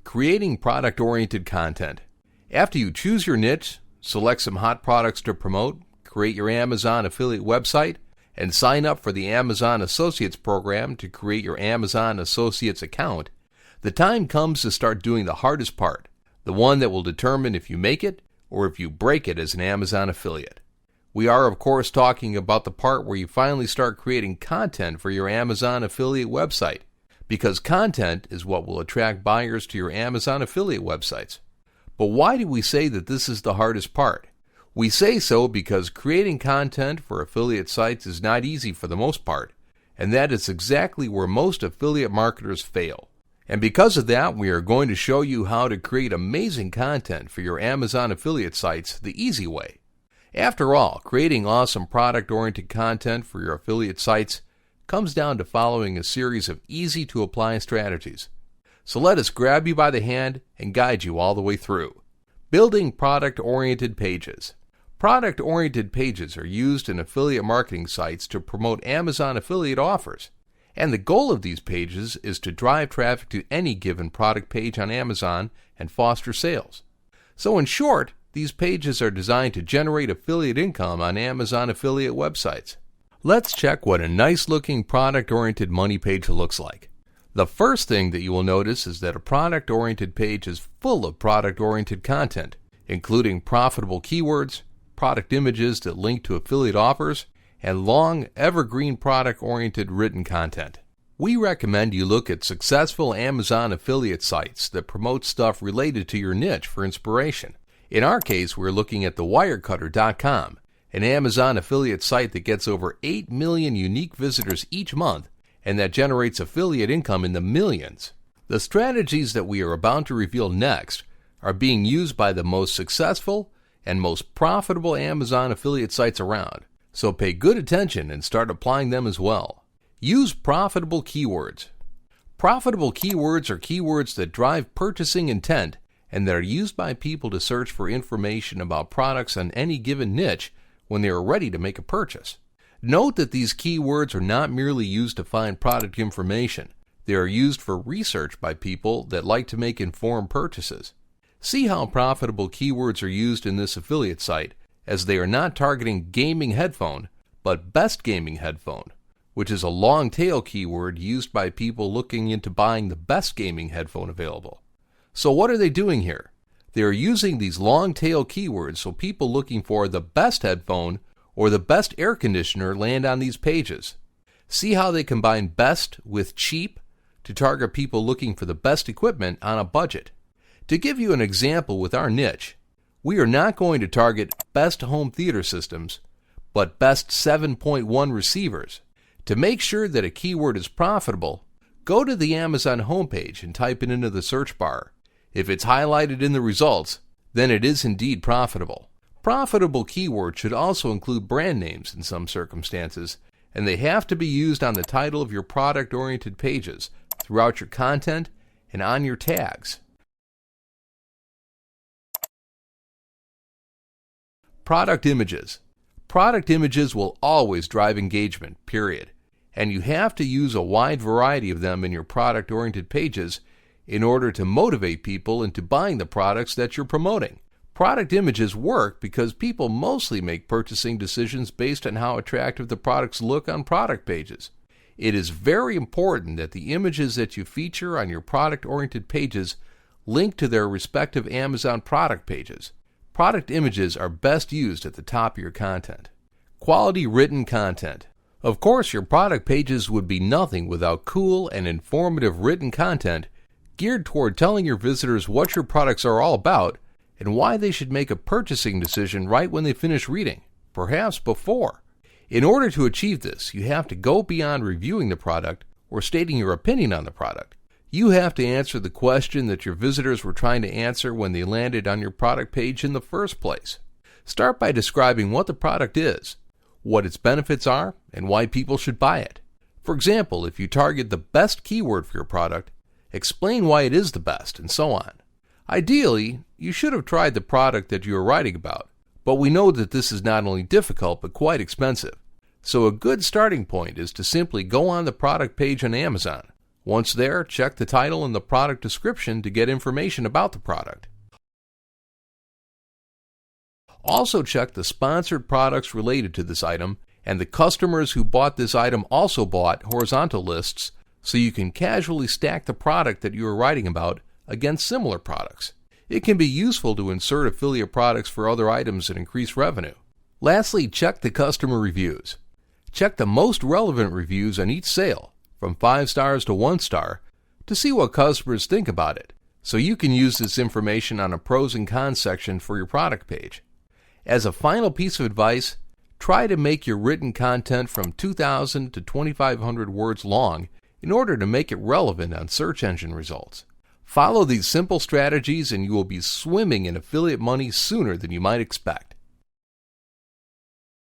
Creating product-oriented content. After you choose your niche, select some hot products to promote, create your Amazon affiliate website, and sign up for the Amazon Associates program to create your Amazon Associates account, the time comes to start doing the hardest part, the one that will determine if you make it or if you break it as an Amazon affiliate. We are, of course, talking about the part where you finally start creating content for your Amazon affiliate website, because content is what will attract buyers to your Amazon affiliate websites. But why do we say that this is the hardest part? We say so because creating content for affiliate sites is not easy for the most part, and that is exactly where most affiliate marketers fail. And because of that, we are going to show you how to create amazing content for your Amazon affiliate sites the easy way. After all, creating awesome product-oriented content for your affiliate sites comes down to following a series of easy-to-apply strategies. So let us grab you by the hand and guide you all the way through. Building product-oriented pages. Product-oriented pages are used in affiliate marketing sites to promote Amazon affiliate offers. And the goal of these pages is to drive traffic to any given product page on Amazon and foster sales. So in short, these pages are designed to generate affiliate income on Amazon affiliate websites. Let's check what a nice-looking product-oriented money page looks like. The first thing that you will notice is that a product-oriented page is full of product-oriented content, including profitable keywords, product images that link to affiliate offers, and long, evergreen product-oriented written content. We recommend you look at successful Amazon affiliate sites that promote stuff related to your niche for inspiration. In our case, we're looking at thewirecutter.com, an Amazon affiliate site that gets over 8 million unique visitors each month and that generates affiliate income in the millions. The strategies that we are about to reveal next are being used by the most successful and most profitable Amazon affiliate sites around, so pay good attention and start applying them as well. Use profitable keywords. Profitable keywords are keywords that drive purchasing intent and that are used by people to search for information about products on any given niche when they are ready to make a purchase. Note that these keywords are not merely used to find product information. They are used for research by people that like to make informed purchases. See how profitable keywords are used in this affiliate site, as they are not targeting gaming headphone, but best gaming headphone, which is a long tail keyword used by people looking into buying the best gaming headphone available. So what are they doing here? They are using these long tail keywords so people looking for the best headphone or the best air conditioner land on these pages. See how they combine best with cheap to target people looking for the best equipment on a budget. To give you an example with our niche, we are not going to target best home theater systems, but best 7.1 receivers. To make sure that a keyword is profitable, go to the Amazon homepage and type it into the search bar. If it's highlighted in the results, then it is indeed profitable. Profitable keywords should also include brand names in some circumstances, and they have to be used on the title of your product-oriented pages, throughout your content, and on your tags. Product images. Product images will always drive engagement, period. And you have to use a wide variety of them in your product-oriented pages in order to motivate people into buying the products that you're promoting. Product images work because people mostly make purchasing decisions based on how attractive the products look on product pages. It is very important that the images that you feature on your product-oriented pages link to their respective Amazon product pages. Product images are best used at the top of your content. Quality written content. Of course, your product pages would be nothing without cool and informative written content geared toward telling your visitors what your products are all about and why they should make a purchasing decision right when they finish reading, perhaps before. In order to achieve this, you have to go beyond reviewing the product or stating your opinion on the product. You have to answer the question that your visitors were trying to answer when they landed on your product page in the first place. Start by describing what the product is, what its benefits are, and why people should buy it. For example, if you target the best keyword for your product, explain why it is the best, and so on. Ideally, you should have tried the product that you are writing about, but we know that this is not only difficult but quite expensive. So a good starting point is to simply go on the product page on Amazon, Once there, check the title and the product description to get information about the product. Also check the sponsored products related to this item, and the customers who bought this item also bought horizontal lists, so you can casually stack the product that you are writing about against similar products. It can be useful to insert affiliate products for other items and increase revenue. Lastly, check the customer reviews. Check the most relevant reviews on each sale, from 5 stars to 1 star, to see what customers think about it, so you can use this information on a pros and cons section for your product page. As a final piece of advice, try to make your written content from 2,000 to 2,500 words long in order to make it relevant on search engine results. Follow these simple strategies and you will be swimming in affiliate money sooner than you might expect.